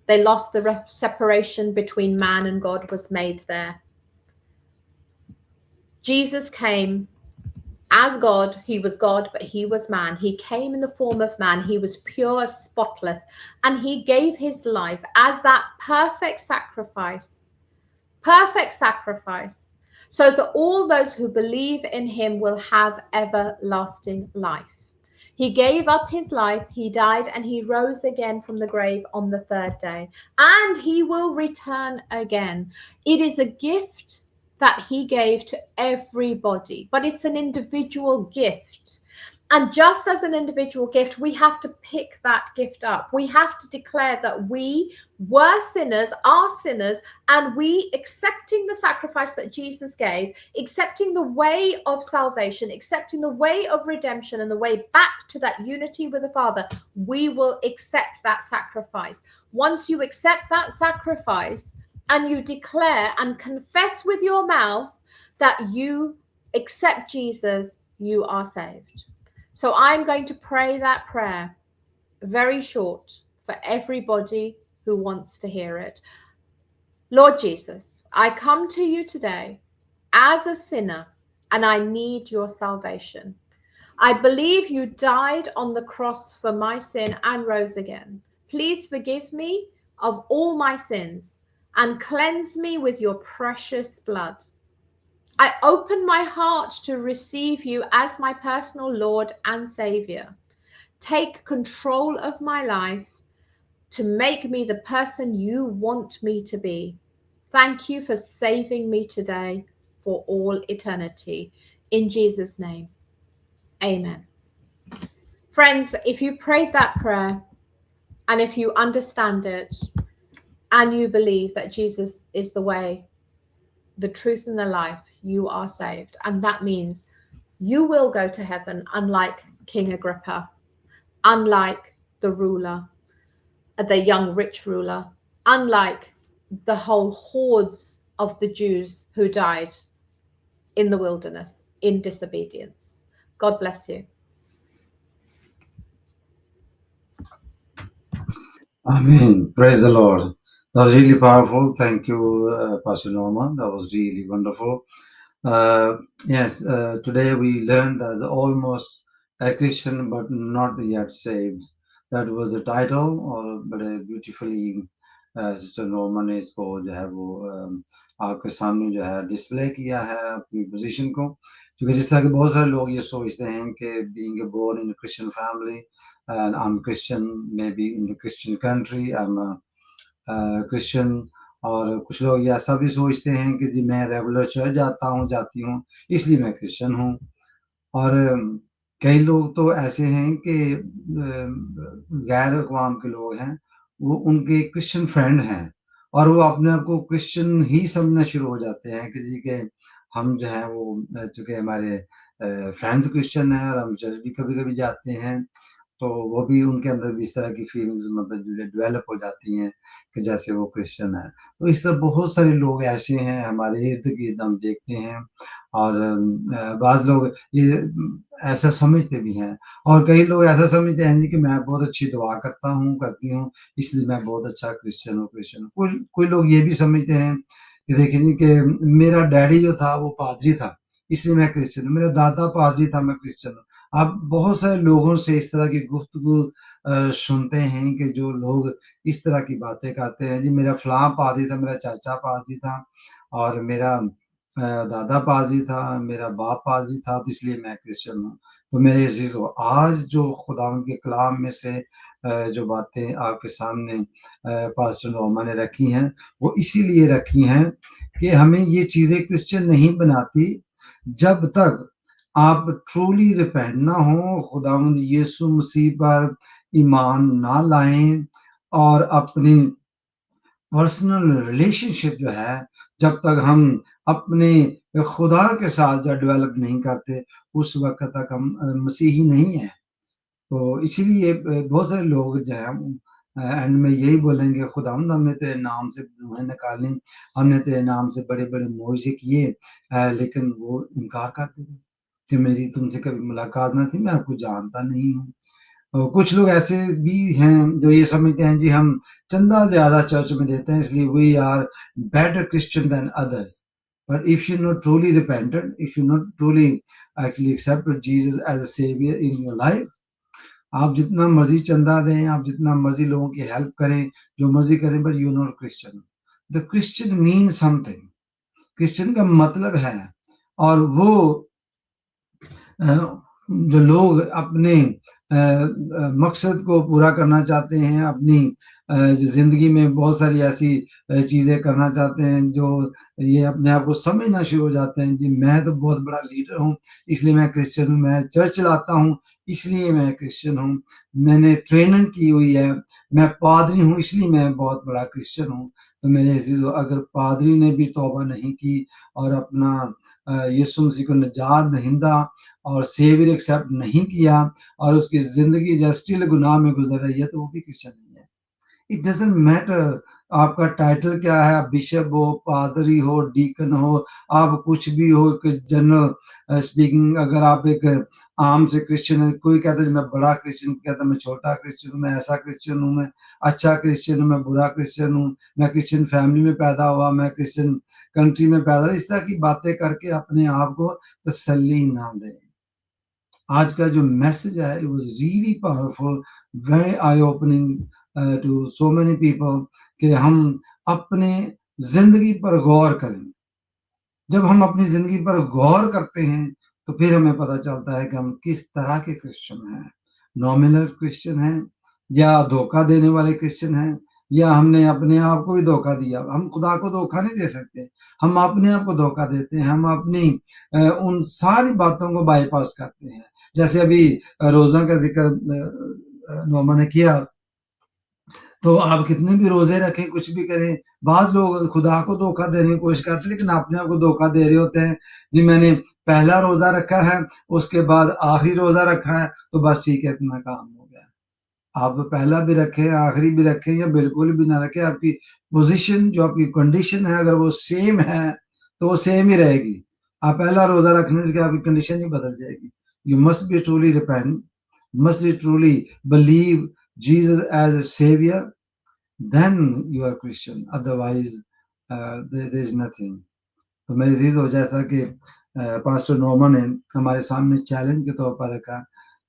They lost the separation between man and God was made there. Jesus came as God. He was God, but he was man. He came in the form of man. He was pure, spotless, and he gave his life as that perfect sacrifice, so that all those who believe in him will have everlasting life. He gave up his life, he died, and he rose again from the grave on the third day, and he will return again. It is a gift that he gave to everybody, but it's an individual gift. And just as an individual gift, we have to pick that gift up. We have to declare that we were sinners, are sinners, and we, accepting the sacrifice that Jesus gave, accepting the way of salvation, accepting the way of redemption and the way back to that unity with the Father, we will accept that sacrifice. Once you accept that sacrifice and you declare and confess with your mouth that you accept Jesus, you are saved. So I'm going to pray that prayer, very short, for everybody who wants to hear it. Lord Jesus, I come to you today as a sinner, and I need your salvation. I believe you died on the cross for my sin and rose again. Please forgive me of all my sins and cleanse me with your precious blood. I open my heart to receive you as my personal Lord and Savior. Take control of my life to make me the person you want me to be. Thank you for saving me today for all eternity. In Jesus' name, amen. Friends, if you prayed that prayer and if you understand it and you believe that Jesus is the way, the truth, and the life, you are saved. And that means you will go to heaven, unlike King Agrippa, unlike the ruler, the young rich ruler, unlike the whole hordes of the Jews who died in the wilderness in disobedience. God bless you. Amen. Praise the Lord. That was really powerful. Thank you, Pastor Norma. That was really wonderful. Yes, today we learned as almost a Christian but not yet saved. That was the title, और बड़े beautifully sister Norma ने इसको जो है वो आपके सामने जो है डिस्प्ले किया है अपनी पोजीशन को, क्योंकि जिस तरह के बहुत सारे लोग ये सोचते हैं कि being born in a Christian family and I'm Christian, maybe in the Christian country, I'm a Christian, और कुछ लोग ये ऐसा भी सोचते हैं कि जी मैं रेगुलर चर्च जाती हूँ इसलिए मैं क्रिश्चियन हूँ, और कई लोग तो ऐसे हैं कि गैर अक़वाम के लोग हैं, वो उनके क्रिश्चियन फ्रेंड हैं और वो अपने आप को क्रिश्चियन ही समझना शुरू हो जाते हैं कि जी के हम जो है वो चूँकि हमारे फ्रेंड्स क्रिश्चियन हैं और हम चर्च भी कभी-कभी जाते हैं, तो वो भी उनके अंदर भी इस तरह की फीलिंग्स मतलब जो डेवलप हो जाती हैं कि जैसे वो क्रिश्चियन है। तो इस तरह बहुत सारे लोग ऐसे हैं हमारे इर्द-गिर्द हम देखते हैं, और बाज़ लोग ये ऐसा समझते भी हैं, और कई लोग ऐसा समझते हैं जी कि मैं बहुत अच्छी दुआ करती हूँ, इसलिए मैं बहुत अच्छा क्रिश्चियन हूँ। कोई लोग ये भी समझते हैं कि देखिए जी कि मेरा डैडी जो था वो पादरी था, इसलिए मैं क्रिश्चियन हूँ, मेरा दादा पादरी था, मैं क्रिश्चियन हूँ। आप बहुत सारे लोगों से इस तरह की गुफ्तगू सुनते हैं कि जो लोग इस तरह की बातें करते हैं, जी मेरा फलां पादरी था, मेरा चाचा पादरी था, और मेरा دادا پادری تھا, میرا باپ پادری تھا, تو اس لیے میں کرسچن ہوں. تو میرے عزیزو, آج جو خداوند کے کلام میں سے جو باتیں آپ کے سامنے پاسٹر نعمان نے رکھی ہیں, وہ اسی لیے رکھی ہیں کہ ہمیں یہ چیزیں کرسچن نہیں بناتی جب تک آپ ٹرولی ریپینٹ نہ ہوں, خداوند یسوع مسیح پر ایمان نہ لائیں, اور اپنی پرسنل ریلیشن شپ جو ہے جب تک ہم اپنے خدا کے ساتھ جو ڈیولپ نہیں کرتے, اس وقت تک ہم مسیحی نہیں ہیں. تو اسی لیے بہت سارے لوگ جو ہیں اینڈ میں یہی بولیں گے, خداوند ہم نے تیرے نام سے روحیں نکالی, ہم نے تیرے نام سے بڑے بڑے معجزے کیے, لیکن وہ انکار کرتے ہیں کہ میری تم سے کبھی ملاقات نہ تھی, میں آپ کو جانتا نہیں ہوں. کچھ لوگ ایسے بھی ہیں جو یہ سمجھتے ہیں جی ہم چندہ زیادہ چرچ میں دیتے ہیں اس لیے we are better Christian than others. But if you're not truly repentant, if you're not truly actually accepted Jesus as a savior in your life, آپ جتنا مرضی چندہ دیں, آپ جتنا مرضی لوگوں کی ہیلپ کریں, جو مرضی کریں, but you're not Christian. The Christian means something. Christian کا مطلب ہے, اور وہ جو لوگ اپنے مقصد کو پورا کرنا چاہتے ہیں, اپنی زندگی میں بہت ساری ایسی چیزیں کرنا چاہتے ہیں جو یہ اپنے آپ کو سمجھنا شروع ہو جاتے ہیں, جی میں تو بہت بڑا لیڈر ہوں اس لیے میں کرسچن ہوں, میں چرچ چلاتا ہوں اس لیے میں کرسچن ہوں, میں نے ٹریننگ کی ہوئی ہے, میں پادری ہوں اس لیے میں بہت بڑا کرسچن ہوں. تو میرے عزیزو, اگر پادری نے بھی توبہ نہیں کی اور اپنا یسوع مسیح کو نجات دہندہ اور سیویئر ایکسیپٹ نہیں کیا, اور اس کی زندگی جو اسٹل گناہ میں گزر رہی ہے, تو وہ بھی کرسچن نہیں ہے. اٹ ڈزنٹ میٹر آپ کا ٹائٹل کیا ہے, آپ بشپ ہو, پادری ہو, ڈیکن ہو, آپ کچھ بھی ہو, جنرل اسپیکنگ, اگر آپ ایک عام سے کرسچن ہے, کوئی کہتا ہے میں بڑا کرسچن, کہتا ہے میں چھوٹا کرسچن ہوں, میں ایسا کرسچن ہوں, میں اچھا کرسچن ہوں, میں برا کرسچن ہوں, میں کرسچن فیملی میں پیدا ہوا, میں کرسچن کنٹری میں پیدا ہوا, اس طرح کی باتیں کر کے اپنے آپ کو تسلی نہ دیں. آج کا جو میسج ہے it was really powerful, very eye opening to so many people, کہ ہم اپنے زندگی پر غور کریں. جب ہم اپنی زندگی پر غور کرتے ہیں تو پھر ہمیں پتہ چلتا ہے کہ ہم کس طرح کے کرسچن ہیں, نامنل کرسچن ہیں, یا دھوکہ دینے والے کرسچن ہیں, یا ہم نے اپنے آپ کو ہی دھوکہ دیا. ہم خدا کو دھوکہ نہیں دے سکتے, ہم اپنے آپ کو دھوکہ دیتے ہیں, ہم اپنی ان ساری باتوں کو بائی پاس کرتے ہیں. جیسے ابھی روزہ کا ذکر نعمان نے کیا, تو آپ کتنے بھی روزے رکھیں, کچھ بھی کریں, بعض لوگ خدا کو دھوکہ دینے کی کوشش کرتے ہیں لیکن اپنے آپ کو دھوکہ دے رہے ہوتے ہیں. جی میں نے پہلا روزہ رکھا ہے, اس کے بعد آخری روزہ رکھا ہے, تو بس ٹھیک ہے, اتنا کام ہو گیا. آپ پہلا بھی رکھیں, آخری بھی رکھیں, یا بالکل بھی نہ رکھیں, آپ کی پوزیشن جو آپ کی کنڈیشن ہے اگر وہ سیم ہے تو وہ سیم ہی رہے گی. آپ پہلا روزہ رکھنے سے آپ کی کنڈیشن ہی بدل جائے گی. You must be truly repent, must be truly believe Jesus as a savior, then you are Christian, otherwise there is nothing. تو میرے عزیز ہو, جیسا کہ پاسٹر نعمان نے ہمارے سامنے چیلنج کے طور پر رکھا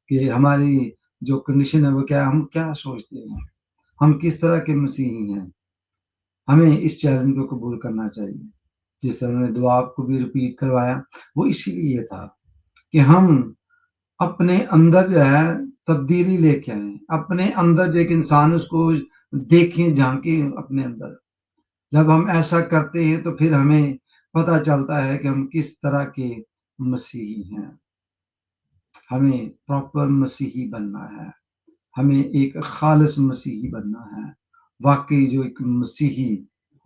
کہ ہماری جو کنڈیشن ہے وہ کیا, ہم کیا سوچتے ہیں, ہم کس طرح کے مسیحی ہیں, ہمیں اس چیلنج کو قبول کرنا چاہیے. جس طرح نے دعا کو بھی ریپیٹ کروایا, وہ اسی لیے تھا کہ ہم اپنے اندر جو ہے تبدیلی لے کے آئیں, اپنے اندر جو ایک انسان اس کو دیکھیں, جھانکیں اپنے اندر. جب ہم ایسا کرتے ہیں تو پھر ہمیں پتہ چلتا ہے کہ ہم کس طرح کے مسیحی ہیں. ہمیں پراپر مسیحی بننا ہے, ہمیں ایک خالص مسیحی بننا ہے, واقعی جو ایک مسیحی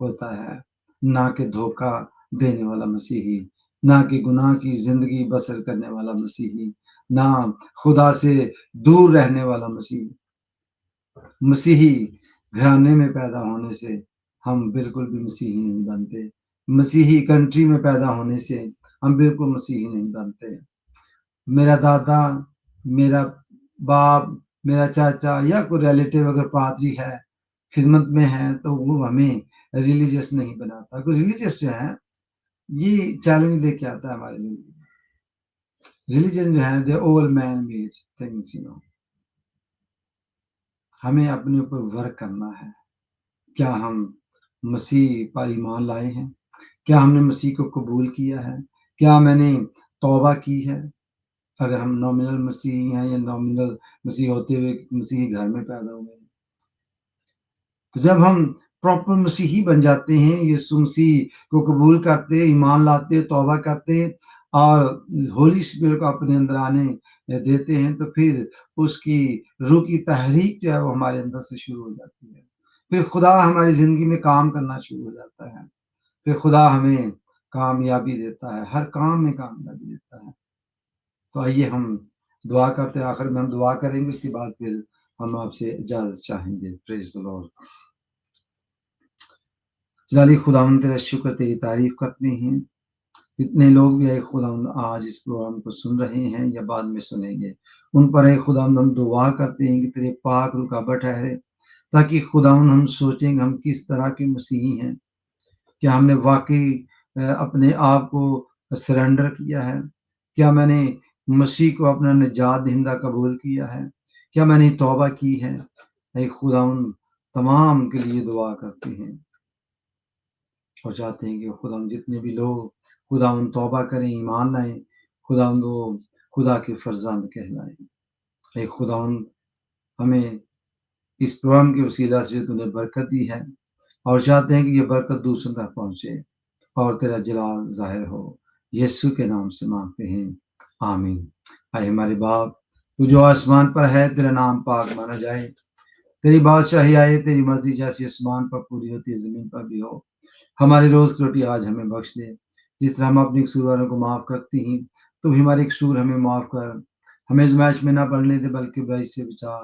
ہوتا ہے, نہ کہ دھوکہ دینے والا مسیحی, نہ کہ گناہ کی زندگی بسر کرنے والا مسیحی, نہ خدا سے دور رہنے والا مسیحی. مسیحی گھرانے میں پیدا ہونے سے ہم بالکل بھی مسیحی نہیں بنتے, مسیحی کنٹری میں پیدا ہونے سے ہم بالکل مسیحی نہیں بنتے. میرا دادا, میرا باپ, میرا چاچا یا کوئی ریلیٹیو اگر پادری ہے, خدمت میں ہے, تو وہ ہمیں ریلیجس نہیں بناتا. کوئی ریلیجس جو ہے یہ چیلنج لے کے آتا ہے ہماری زندگی میں. ریلیجن جو ہے دے آل مین میڈ تھنگس, ہمیں اپنے اوپر ورک کرنا ہے. کیا ہم مسیح پر ایمان لائے ہیں؟ کیا ہم نے مسیح کو قبول کیا ہے؟ کیا میں نے توبہ کی ہے؟ اگر ہم نامنل مسیحی ہیں یا نامنل مسیح ہوتے ہوئے مسیحی گھر میں پیدا ہوئے ہیں، تو جب ہم پراپر مسیحی بن جاتے ہیں، یسوع مسیح کو قبول کرتے، ایمان لاتے، توبہ کرتے اور ہولی اسپرٹ کو اپنے اندر آنے دیتے ہیں، تو پھر اس کی روح کی تحریک جو ہے وہ ہمارے اندر سے شروع ہو جاتی ہے. پھر خدا ہماری زندگی میں کام کرنا شروع ہو جاتا ہے. پھر خدا ہمیں کامیابی دیتا ہے، ہر کام میں کامیابی دیتا ہے. تو آئیے ہم دعا کرتے ہیں. آخر میں ہم دعا کریں گے، اس کے بعد پھر ہم آپ سے اجازت چاہیں گے. پریز دی لارڈ. جلالی خداوند تیرا شکر، تیری تعریف کرتے ہیں. جتنے لوگ بھی اے خداوند آج اس پروگرام کو سن رہے ہیں یا بعد میں سنیں گے، ان پر اے خداوند ہم دعا کرتے ہیں کہ تیرے پاک روح کا بٹ ٹھہرے، تاکہ خداوند ہم سوچیں کہ ہم کس طرح کے مسیحی ہیں. کیا ہم نے واقعی اپنے آپ کو سرنڈر کیا ہے؟ کیا میں نے مسیح کو اپنا نجات دہندہ قبول کیا ہے؟ کیا میں نے توبہ کی ہے؟ اے خداوند تمام کے لیے دعا کرتے ہیں اور چاہتے ہیں کہ خداوند جتنے بھی لوگ خداوند توبہ کریں، ایمان لائیں، خداوند وہ خدا کے فرزند کہلائیں. اے خداوند ہمیں اس پروگرام کے وسیلہ سے تو نے برکت دی ہے اور چاہتے ہیں کہ یہ برکت دوسروں تک پہنچے اور تیرا جلال ظاہر ہو. یسوع کے نام سے مانگتے ہیں، آمین. اے ہمارے باپ تو جو آسمان پر ہے، تیرا نام پاک مانا جائے، تیری بادشاہی آئے، تیری مرضی جیسی آسمان پر پوری ہوتی ہے زمین پر بھی ہو. ہماری روز کی روٹی آج ہمیں بخش دے، جس طرح ہم اپنے قصورواروں کو معاف کرتی ہیں، تو بھی ہمارے قصور ہمیں معاف کر. ہمیں آزمائش میں نہ پڑنے دے، بلکہ برائی سے بچا،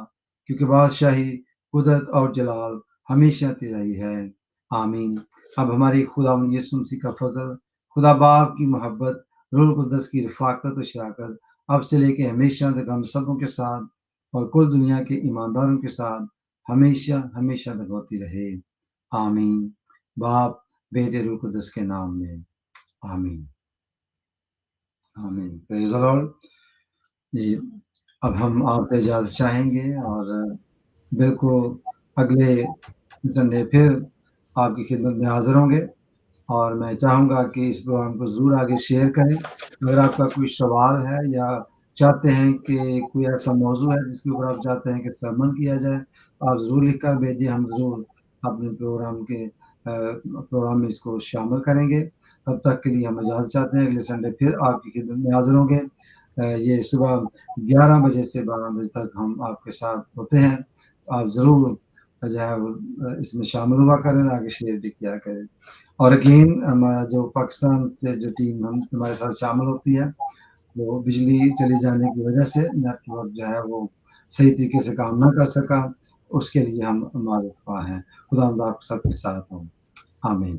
کیونکہ بادشاہی، قدرت اور جلال ہمیشہ تیرا ہی ہے، آمین. اب ہماری خداوند یسوع مسیح کا فضل، خدا باپ کی محبت، روح القدس کی رفاقت و شراکت اب سے لے کے ہمیشہ تک ہم سبوں کے ساتھ اور کل دنیا کے ایمانداروں کے ساتھ ہمیشہ ہمیشہ تک ہوتی رہے، آمین. باپ، بیٹے، روح القدس کے نام میں، آمین، آمین. پریز دی لارڈ. جی اب ہم آپ سے اجازت چاہیں گے اور بالکل اگلے سنڈے پھر آپ کی خدمت میں حاضر ہوں گے، اور میں چاہوں گا کہ اس پروگرام کو ضرور آگے شیئر کریں. اگر آپ کا کوئی سوال ہے یا چاہتے ہیں کہ کوئی ایسا موضوع ہے جس کے اوپر آپ چاہتے ہیں کہ سرمن کیا جائے، آپ ضرور لکھ کر بھیجیں، ہم ضرور اپنے پروگرام میں اس کو شامل کریں گے. تب تک کے لیے ہم اجازت چاہتے ہیں. اگلے سنڈے پھر آپ کی خدمت میں حاضر ہوں گے. یہ صبح 11 بجے سے 12 بجے تک ہم آپ کے ساتھ ہوتے ہیں. آپ ضرور جو ہے اس میں شامل ہوا کریں، آگے شیئر بھی کیا کریں. اور اگین ہمارا جو پاکستان سے جو ٹیم ہمارے ساتھ شامل ہوتی ہے، وہ بجلی چلی جانے کی وجہ سے نیٹ ورک جو ہے وہ صحیح طریقے سے کام نہ کر سکا، اس کے لیے ہم معذرت خواہ ہیں. خدا آپ سب کے ساتھ ہوں، آمین.